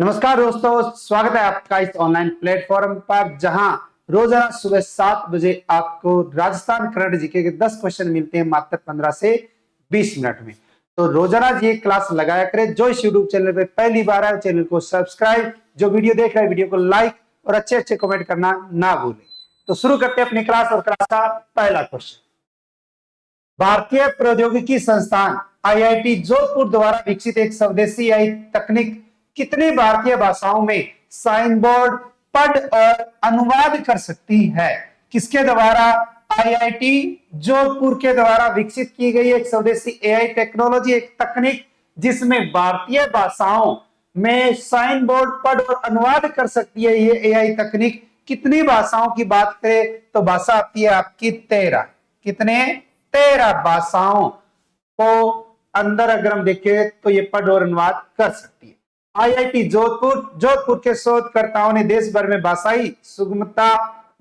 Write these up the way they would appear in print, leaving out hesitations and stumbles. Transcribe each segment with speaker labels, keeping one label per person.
Speaker 1: नमस्कार दोस्तों, स्वागत है आपका इस ऑनलाइन प्लेटफॉर्म पर जहां रोजाना सुबह 7 बजे आपको राजस्थान करंट जीके के 10 क्वेश्चन मिलते हैं मात्र 15 से 20 मिनट में। तो रोजाना ये क्लास लगाया करें। जो इस यूट्यूब चैनल पे पहली बार है चैनल को सब्सक्राइब, जो वीडियो देख रहे हैं वीडियो को लाइक और अच्छे अच्छे कमेंट करना ना भूलें। तो शुरू करते हैं अपनी क्लास और क्लास का पहला क्वेश्चन। भारतीय प्रौद्योगिकी संस्थान आईआईटी जोधपुर द्वारा विकसित एक स्वदेशी आई तकनीक कितनी भारतीय भाषाओं में साइन बोर्ड पढ़ और अनुवाद कर सकती है? किसके द्वारा? आईआईटी जोधपुर के द्वारा विकसित की गई एक स्वदेशी एआई टेक्नोलॉजी, एक तकनीक जिसमें भारतीय भाषाओं में साइन बोर्ड पढ़ और अनुवाद कर सकती है। ये एआई तकनीक कितनी भाषाओं की बात करें तो भाषा आती है आपकी 13। कितने? 13 भाषाओं को अंदर अगर हम देखें तो ये पढ़ और अनुवाद कर सकती है। आईआईटी जोधपुर के शोधकर्ताओं ने देश भर में भाषाई सुगमता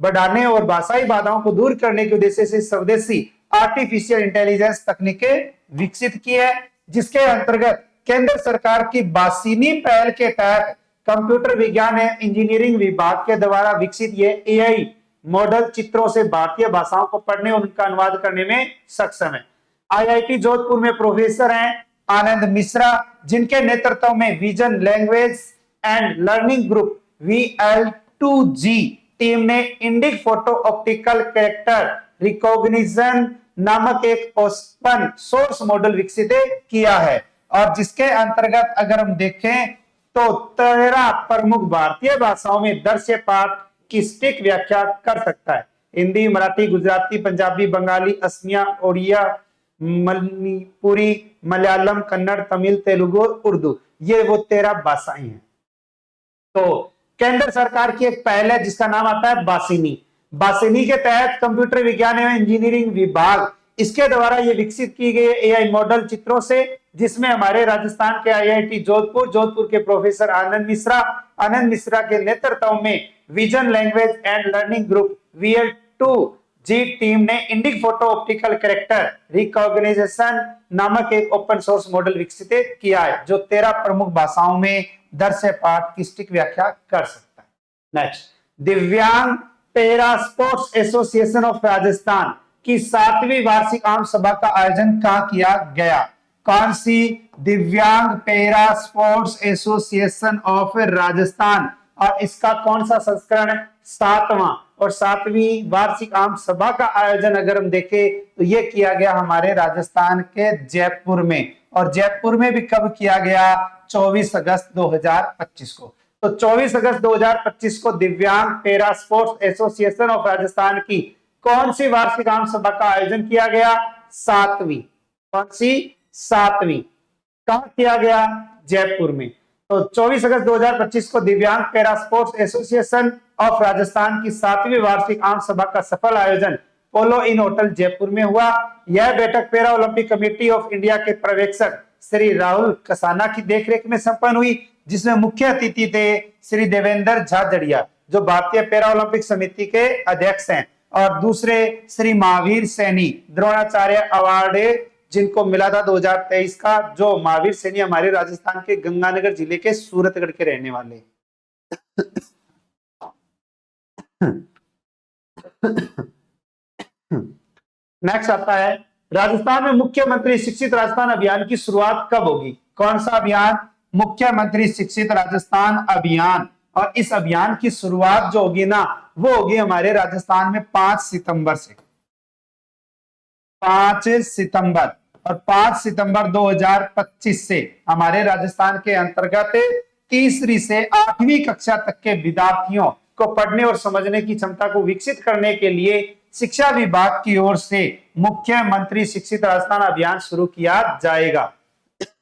Speaker 1: बढ़ाने और भाषाई बाधाओं को दूर करने के उद्देश्य से स्वदेशी आर्टिफिशियल इंटेलिजेंस तकनीकें विकसित की है, जिसके अंतर्गत केंद्र सरकार की बासिनी पहल के तहत कंप्यूटर विज्ञान एवं इंजीनियरिंग विभाग के द्वारा विकसित ये एआई मॉडल चित्रों से भारतीय भाषाओं को पढ़ने और उनका अनुवाद करने में सक्षम है। आईआईटी जोधपुर में प्रोफेसर हैं आनंद मिश्रा, जिनके नेतृत्व में vision language and learning group VL2G team ने Indic photo optical character recognition नामक एक ओपन सोर्स मॉडल विकसित किया है, और जिसके अंतर्गत अगर हम देखें तो 13 प्रमुख भारतीय भाषाओं में दृश्य पाठ की सटीक व्याख्या कर सकता है। हिंदी, मराठी, गुजराती, पंजाबी, बंगाली, असमिया, ओडिया, मणिपुरी, मलयालम, कन्नड़, तमिल, तेलुगु, उर्दू, ये वो 13 भाषाएं हैं। तो केंद्र सरकार की एक पहल है जिसका नाम आता है बासिनी के तहत कंप्यूटर विज्ञान एवं इंजीनियरिंग विभाग, इसके द्वारा ये विकसित की गई एआई मॉडल चित्रों से, जिसमें हमारे राजस्थान के आईआईटी जोधपुर के प्रोफेसर आनंद मिश्रा के नेतृत्व में vision language and learning group VL2G team ने Indic photo optical character recognition नामक एक ओपन सोर्स मॉडल विकसित किया है, जो 13 प्रमुख भाषाओं में दृश्य पाठ की सटीक व्याख्या कर सकता है। नेक्स्ट, दिव्यांग para sports association of Rajasthan की 7वीं वार्षिक आम सभा का आयोजन कहां किया गया? कौन सी? दिव्यांग para sports association of Rajasthan, और इसका कौन सा संस्करण? 7वां। और 7वीं वार्षिक आम सभा का आयोजन अगर हम देखें तो यह किया गया हमारे राजस्थान के जयपुर में, और जयपुर में भी कब किया गया? 24 अगस्त 2025 को। तो 24 अगस्त 2025 को दिव्यांग para sports association of Rajasthan की कौन सी वार्षिक आम सभा का आयोजन किया गया? 7वीं। कौन सी? 7वीं। कहां किया गया? जयपुर में। तो 24 अगस्त 2025 को दिव्यांग para sports association of Rajasthan की 7वीं वार्षिक आम सभा का सफल आयोजन पोलो इन होटल जयपुर में हुआ। यह बैठक para Olympic committee of India के पर्यवेक्षक श्री राहुल कसाना की देखरेख में संपन्न हुई, जिसमें मुख्य अतिथि थे श्री देवेंद्र झाझड़िया, जो भारतीय पैरा ओलंपिक समिति के अध्यक्ष हैं, और दूसरे श्री महावीर सैनी, द्रोणाचार्य अवार्ड जिनको मिला था 2023 का, जो महावीर सैनी हमारे राजस्थान के गंगानगर जिले के सूरतगढ़ के रहने वाले। नेक्स्ट आता है, राजस्थान में मुख्यमंत्री शिक्षित राजस्थान अभियान की शुरुआत कब होगी? कौन सा अभियान? मुख्यमंत्री शिक्षित राजस्थान अभियान। और इस अभियान की शुरुआत जो होगी ना, वो होगी हमारे राजस्थान में 5 सितंबर से। 5 सितंबर, और 5 सितंबर 2025 से हमारे राजस्थान के अंतर्गत तीसरी से 8वीं कक्षा तक के विद्यार्थियों को पढ़ने और समझने की क्षमता को विकसित करने के लिए शिक्षा विभाग की ओर से मुख्यमंत्री शिक्षित राजस्थान अभियान शुरू किया जाएगा।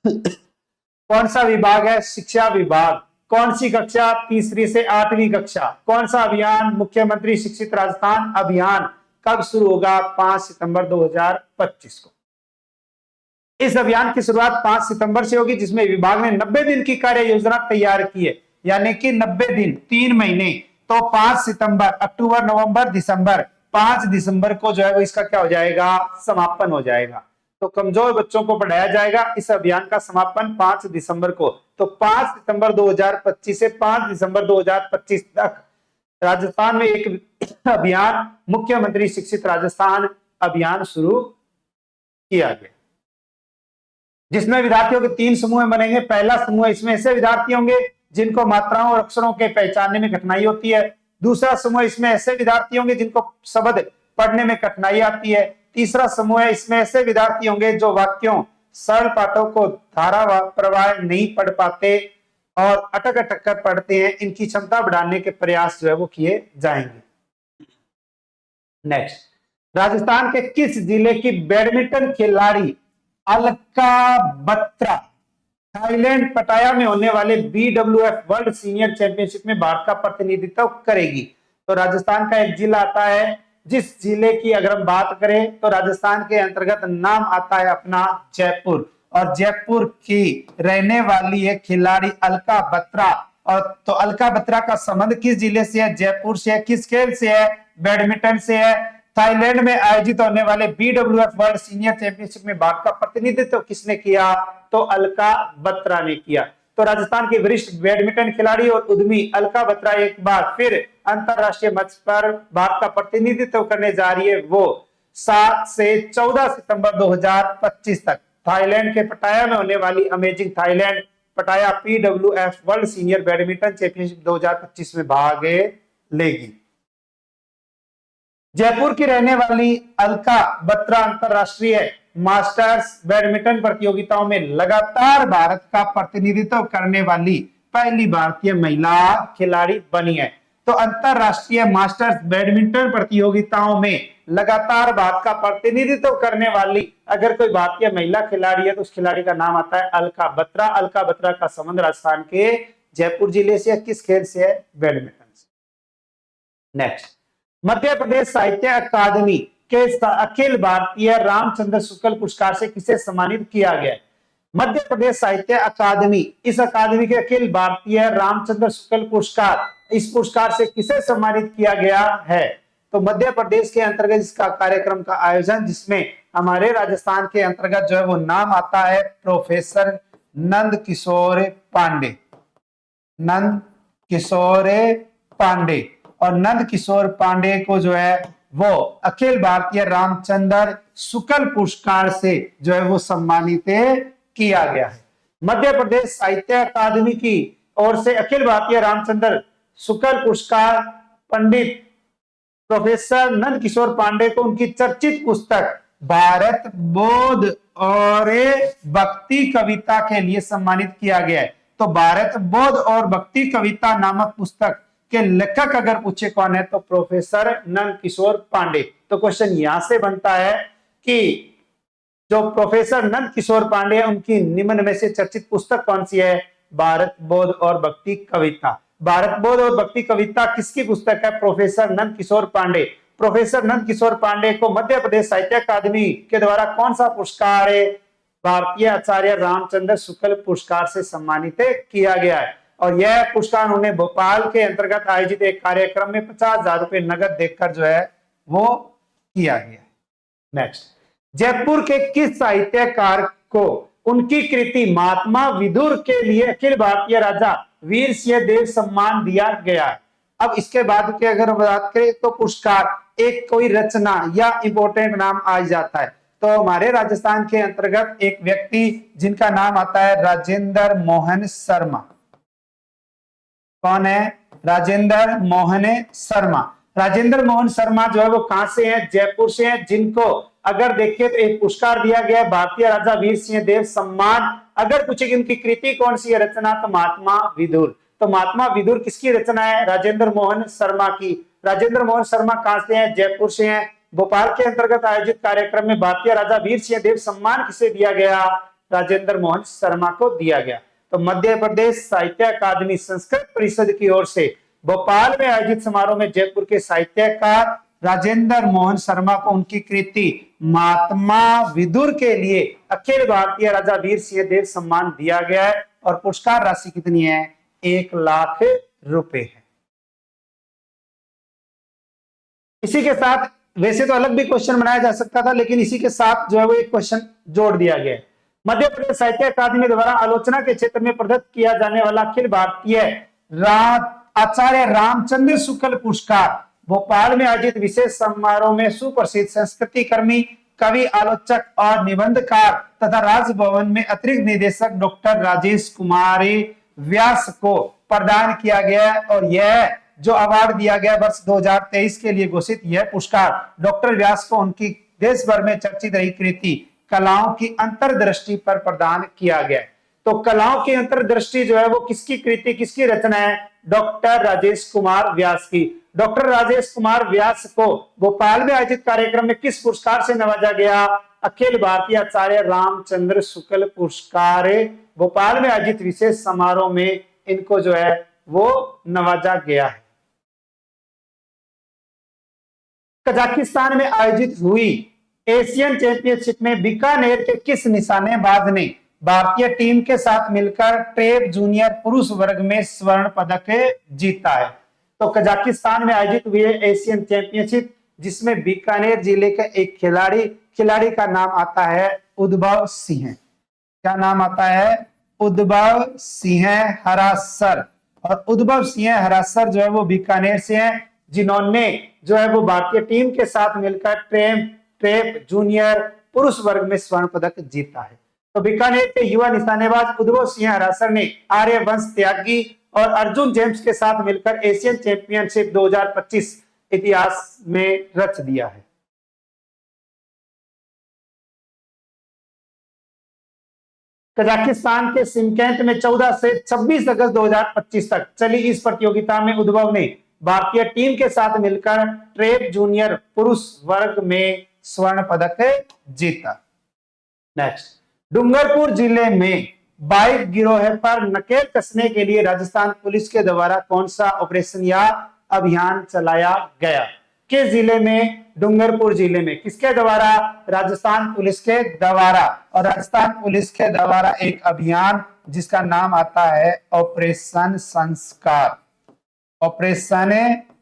Speaker 1: कौन सा विभाग है? शिक्षा विभाग। कौन सी कक्षा? तीसरी से 8वीं कक्षा। कौन सा अभियान? मुख्यमंत्री शिक्षित राजस्थान अभियान। कब शुरू होगा? 5 सितंबर 2025 को। इस अभियान की शुरुआत 5 सितंबर से होगी, जिसमें विभाग ने 90 दिन की कार्य योजना तैयार की है, यानी कि 90 दिन, 3 महीने। तो 5 सितंबर, अक्टूबर, नवंबर, दिसंबर, 5 दिसंबर को जो है वो इसका क्या हो जाएगा? समापन हो जाएगा। तो कमजोर बच्चों को पढ़ाया जाएगा। इस अभियान का समापन 5 दिसंबर को, तो 5 सितंबर 2025 से 5 दिसंबर 2025 तक राजस्थान में एक अभियान मुख्यमंत्री शिक्षित राजस्थान अभियान शुरू किया गया, जिसमें विद्यार्थियों के 3 समूह बनेंगे। पहला समूह, इसमें ऐसे विद्यार्थी होंगे जिनको मात्राओं और अक्षरों के पहचानने में कठिनाई होती है। दूसरा समूह, इसमें ऐसे विद्यार्थी होंगे जिनको शब्द पढ़ने में कठिनाई आती है। तीसरा समूह है, इसमें ऐसे विद्यार्थी होंगे जो वाक्यों सरल पाठों को धारा प्रवाह नहीं पढ़ पाते और अटक अटक कर पढ़ते हैं। इनकी क्षमता बढ़ाने के प्रयास जो है वो किए जाएंगे। नेक्स्ट, राजस्थान के किस जिले की बैडमिंटन खिलाड़ी अलका बत्रा थाईलैंड पटाया में होने वाले BWF वर्ल्ड सीनियर चैंपियनशिप में भारत का प्रतिनिधित्व करेगी? तो राजस्थान का एक जिला आता है, जिस जिले की अगर हम बात करें तो राजस्थान के अंतर्गत नाम आता है अपना जयपुर, और जयपुर की रहने वाली है खिलाड़ी अलका बत्रा। और तो अलका बत्रा का संबंध किस जिले से है? जयपुर से है। किस खेल से है? बैडमिंटन से है। थाईलैंड में आयोजित होने वाले BWF वर्ल्ड सीनियर चैंपियनशिप में भारत का प्रतिनिधित्व किसने किया? तो अलका बत्रा ने किया। तो राजस्थान की वरिष्ठ बैडमिंटन खिलाड़ी और उद्यमी अलका बत्रा एक बार फिर अंतरराष्ट्रीय मंच पर भारत का प्रतिनिधित्व करने जा रही है। वो 7 से 14 सितंबर 2025 तक थाईलैंड के पटाया में होने वाली अमेजिंग थाईलैंड पटाया BWF world senior badminton championship 2025 में भाग लेगी। जयपुर की रहने वाली अलका बत्रा अंतरराष्ट्रीय मास्टर्स बैडमिंटन प्रतियोगिताओं में लगातार भारत का प्रतिनिधित्व करने वाली पहली भारतीय महिला खिलाड़ी बनी है। तो अंतरराष्ट्रीय मास्टर्स बैडमिंटन प्रतियोगिताओं में लगातार भारत का प्रतिनिधित्व करने वाली अगर कोई भारतीय महिला खिलाड़ी है तो उस खिलाड़ी का नाम आता है अलका बत्रा। अलका बत्रा का संबंध राजस्थान के जयपुर जिले से किस खेल से है? बैडमिंटन से। नेक्स्ट, मध्य प्रदेश साहित्य अकादमी के अखिल भारतीय रामचंद्र शुक्ल पुरस्कार से किसे सम्मानित किया गया? मध्य प्रदेश साहित्य अकादमी, इस अकादमी के अखिल भारतीय रामचंद्र शुक्ल पुरस्कार, इस पुरस्कार से किसे सम्मानित किया गया है? तो मध्य प्रदेश के अंतर्गत इसका कार्यक्रम का आयोजन, जिसमें हमारे राजस्थान के अंतर्गत जो है वो नाम आता है प्रोफेसर नंद किशोर पांडे। नंद किशोर पांडे, और नंद किशोर पांडे को जो है वो अखिल भारतीय रामचंद्र शुक्ल पुरस्कार से जो है वो सम्मानित किया गया है। मध्य प्रदेश साहित्य अकादमी की ओर से अखिल भारतीय रामचंद्र शुक्ल पुरस्कार पंडित प्रोफेसर नंद किशोर पांडे को उनकी चर्चित पुस्तक भारत बोध और भक्ति कविता के लिए सम्मानित किया गया है। तो भारत बोध और भक्ति कविता नामक पुस्तक के लेखक अगर पूछे कौन है तो प्रोफेसर नंद किशोर पांडे। तो क्वेश्चन यहां से बनता है कि जो प्रोफेसर नंद किशोर पांडे उनकी निम्न में से चर्चित पुस्तक कौन सी है? भारत बोध और भक्ति कविता। भारत बोध और भक्ति कविता किसकी पुस्तक है? प्रोफेसर नंद किशोर पांडे। प्रोफेसर नंद किशोर पांडे को मध्य प्रदेश साहित्य अकादमी के द्वारा कौन सा पुरस्कार है? भारतीय आचार्य रामचंद्र शुक्ल पुरस्कार से सम्मानित किया गया है। और यह पुरस्कार उन्होंने भोपाल के अंतर्गत आयोजित एक कार्यक्रम में 50,000 रुपए नगद देकर जो है वो किया गया। नेक्स्ट, जयपुर के किस साहित्यकार को उनकी कृति महात्मा विदुर के लिए अखिल भारतीय राजा वीर सिंह देव सम्मान दिया गया है? अब इसके बाद के अगर बात करें तो पुरस्कार एक कोई रचना या इंपोर्टेंट नाम आ जाता है। तो हमारे राजस्थान के अंतर्गत एक व्यक्ति जिनका नाम आता है राजेंद्र मोहन शर्मा। कौन है? राजेंद्र मोहन शर्मा। राजेंद्र मोहन शर्मा जो है वो कहां से है? जयपुर से है, जिनको अगर देखिए तो एक पुरस्कार दिया गया है भारतीय राजा वीर सिंह देव सम्मान। अगर पूछे कि उनकी कृति कौन सी है रचना, तो महात्मा विदुर। तो महात्मा विदुर किसकी रचना है? राजेंद्र मोहन शर्मा की। राजेंद्र मोहन शर्मा कहां से हैं? जयपुर से हैं। भोपाल के अंतर्गत आयोजित कार्यक्रम में भारतीय राजा वीर सिंह देव सम्मान किसे दिया गया? राजेंद्र मोहन शर्मा को दिया गया। तो मध्य प्रदेश साहित्य अकादमी संस्कृत परिषद की ओर से भोपाल में आयोजित समारोह में जयपुर के साहित्यकार राजेंद्र मोहन शर्मा को उनकी कृति महात्मा विदुर के लिए अखिल भारतीय राजा वीर सिंह देव सम्मान दिया गया है। और पुरस्कार राशि कितनी है? 1 लाख रुपए है। इसी के साथ वैसे तो अलग भी क्वेश्चन बनाया जा सकता था, लेकिन इसी के साथ जो है वो एक क्वेश्चन जोड़ दिया गया है। मध्य प्रदेश साहित्य अकादमी द्वारा आलोचना के क्षेत्र में प्रदत्त किया जाने वाला अखिल भारतीय आचार्य रामचंद्र शुक्ल पुरस्कार भोपाल में आयोजित विशेष समारोह में सुप्रसिद्ध संस्कृति कर्मी, कवि, आलोचक और निबंधकार तथा राजभवन में अतिरिक्त निदेशक डॉक्टर राजेश कुमार व्यास को प्रदान किया गया। और यह जो अवार्ड दिया गया वर्ष 2023 के लिए घोषित, यह पुरस्कार डॉक्टर व्यास को उनकी देश भर में चर्चित रही कृति कलाओं की अंतर्दृष्टि पर प्रदान किया गया। तो कलाओं की अंतर्दृष्टि जो है वो किसकी कृति, किसकी रचना है? डॉक्टर राजेश कुमार व्यास की। डॉक्टर राजेश कुमार व्यास को भोपाल में आयोजित कार्यक्रम में किस पुरस्कार से नवाजा गया? अखिल भारतीय आचार्य रामचंद्र शुक्ल पुरस्कार। भोपाल में आयोजित विशेष समारोह में इनको जो है वो नवाजा गया है। कजाकिस्तान में आयोजित हुई एशियन चैंपियनशिप में बीकानेर के किस निशानेबाज ने भारतीय टीम के साथ मिलकर ट्रैप जूनियर पुरुष वर्ग में स्वर्ण पदक जीता है? तो कजाकिस्तान में आयोजित हुई एशियन चैंपियनशिप जिसमें बीकानेर जिले के एक खिलाड़ी का नाम आता है उद्भव सिंह। क्या नाम आता है? उद्भव सिंह हरासर। और उद्भव सिंह हरासर जो है वो बीकानेर से हैं, जिन्होंने जो है वो भारतीय टीम के साथ मिलकर ट्रैप जूनियर पुरुष वर्ग में स्वर्ण पदक जीता है। तो बीकानेर के युवा निशानेबाज उद्भव सिंह हरासर ने आर्यवंश त्यागी और अर्जुन जेम्स के साथ मिलकर एशियन चैंपियनशिप 2025 इतिहास में रच दिया है। कजाकिस्तान के शिमकेंत में 14 से 26 अगस्त 2025 तक चली इस प्रतियोगिता में उद्भव ने भारतीय टीम के साथ मिलकर ट्रैप जूनियर पुरुष वर्ग में स्वर्ण पदक जीता। नेक्स्ट, डूंगरपुर जिले में बाइक गिरोह पर नकेल कसने के लिए राजस्थान पुलिस के द्वारा कौन सा ऑपरेशन या अभियान चलाया गया? किस जिले में? डूंगरपुर जिले में। किसके द्वारा? राजस्थान पुलिस के द्वारा। और राजस्थान पुलिस के द्वारा एक अभियान जिसका नाम आता है ऑपरेशन संस्कार। ऑपरेशन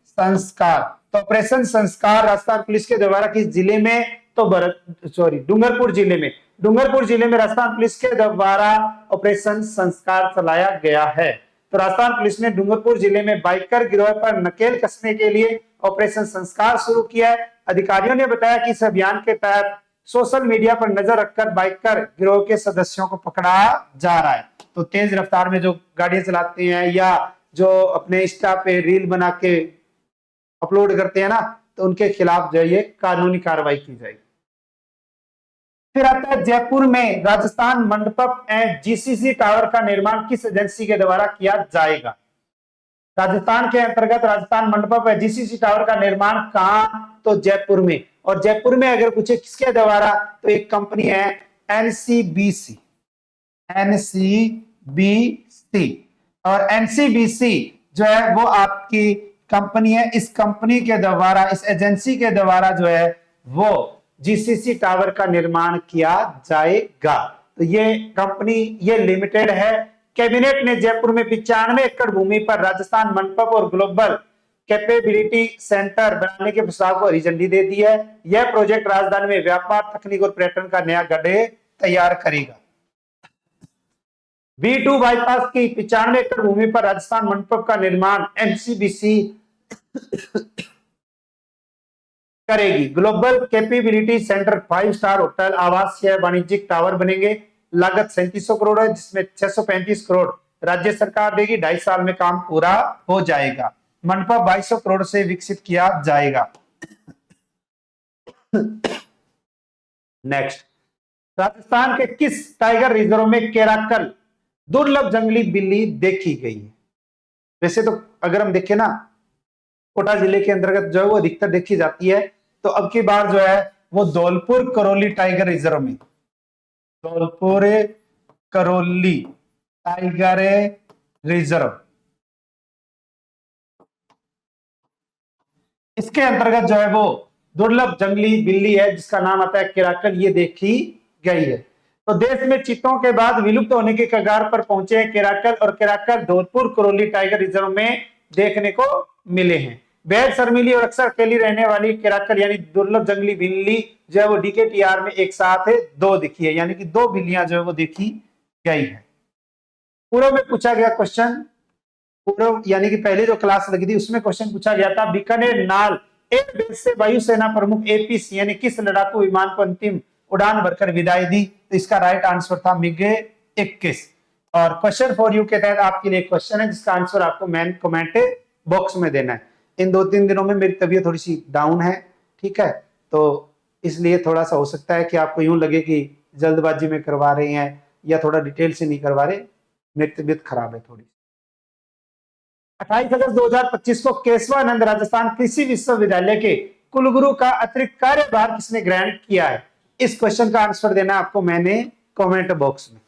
Speaker 1: संस्कार। तो ऑपरेशन संस्कार राजस्थान पुलिस के द्वारा किस जिले में? तो डूंगरपुर जिले में। डूंगरपुर जिले में राजस्थान पुलिस के द्वारा ऑपरेशन संस्कार चलाया गया है। तो राजस्थान पुलिस ने डूंगरपुर जिले में बाइकर गिरोह पर नकेल कसने के लिए ऑपरेशन संस्कार शुरू किया है। अधिकारियों ने बताया कि इस अभियान के तहत सोशल मीडिया पर नजर रखकर बाइकर गिरोह के सदस्यों को पकड़ा जा रहा है। तो तेज रफ्तार में जो गाड़ियां चलाते हैं या जो अपने इंस्टा पे रील बना के अपलोड करते हैं ना, तो उनके खिलाफ जो ये कानूनी कार्रवाई की जाएगी। फिर आता है जयपुर में Rajasthan Mandapam and GCC tower का निर्माण किस एजेंसी के द्वारा किया जाएगा? राजस्थान के अंतर्गत Rajasthan Mandapam and GCC tower का निर्माण कहां? तो जयपुर में। और जयपुर में अगर पूछे किसके द्वारा, तो एक कंपनी है एनसीबीसी। एनसीबीसी। और एनसीबीसी जो है वो आपकी कंपनी है। इस कंपनी के द्वारा, इस एजेंसी के द्वारा जो है वो जीसीसी टावर का निर्माण किया जाएगा। तो ये कंपनी ये लिमिटेड है। कैबिनेट ने जयपुर में 95 एकड़ भूमि पर राजस्थान मंडपम और ग्लोबल कैपेबिलिटी सेंटर बनाने के प्रस्ताव को हरी झंडी दे दी है। यह प्रोजेक्ट राजधानी में व्यापार, तकनीक और पर्यटन का नया गढ़ तैयार करेगा। V2 बाईपास की 95 एकड़ भूमि पर राजस्थान मंडपम का निर्माण एनसीबीसी करेगी। Global capability centre 5 star hotel, आवासीय, वाणिज्यिक टावर बनेंगे। लागत 3700 करोड़ है, जिसमें 635 करोड़ राज्य सरकार देगी। 2.5 साल में काम पूरा हो जाएगा। मंडपम 2200 करोड़ से विकसित किया जाएगा। नेक्स्ट, राजस्थान के किस टाइगर रिजर्व में केराकल दुर्लभ जंगली बिल्ली देखी गई है? वैसे तो अगर हम देखें ना, कोटा जिले के अंतर्गत जो है वो अधिकतर देखी जाती है। तो अब की बार जो है वो धौलपुर करौली टाइगर रिजर्व में, धौलपुर करौली टाइगर रिजर्व, इसके अंतर्गत जो है वो दुर्लभ जंगली बिल्ली है जिसका नाम आता है केराकल, ये देखी गई है। तो देश में चीतों के बाद विलुप्त होने के कगार पर पहुंचे हैं केराकल, और केराकल धौलपुर करौली टाइगर रिजर्व में देखने को मिले हैं। बेर शर्मीली और अक्सर अकेली रहने वाली केराकल यानी दुर्लभ जंगली बिल्ली जो है वो DKTR में एक साथ है 2 दिखी है, यानी कि 2 बिल्लियां जो है वो देखी गई है। पूर्व में पूछा गया क्वेश्चन, पूर्व यानी कि पहले जो क्लास लगी थी उसमें क्वेश्चन पूछा गया था, बीकानेर नाल एयरबेस से वायुसेना प्रमुख APC यानी किस लड़ाकू विमान को अंतिम उड़ान भरकर विदाई दी? तो इसका राइट आंसर था MiG-21। और क्वेश्चन फॉर यू के तहत आपके लिए क्वेश्चन है जिसका आंसर आपको मैन कमेंट बॉक्स में देना है। इन 2-3 दिनों में मेरी तबीयत थोड़ी सी डाउन है, ठीक है, तो इसलिए थोड़ा सा हो सकता है कि आपको यूं लगे कि जल्दबाजी में करवा रहे हैं या थोड़ा डिटेल से नहीं करवा रहे, मेरी तबीयत खराब है थोड़ी। 28 अगस्त 2025 को केशवानंद राजस्थान कृषि विश्वविद्यालय के कुलगुरु का अतिरिक्त कार्यभार किसने ग्रहण किया है? इस क्वेश्चन का आंसर देना आपको मैंने कमेंट बॉक्स में।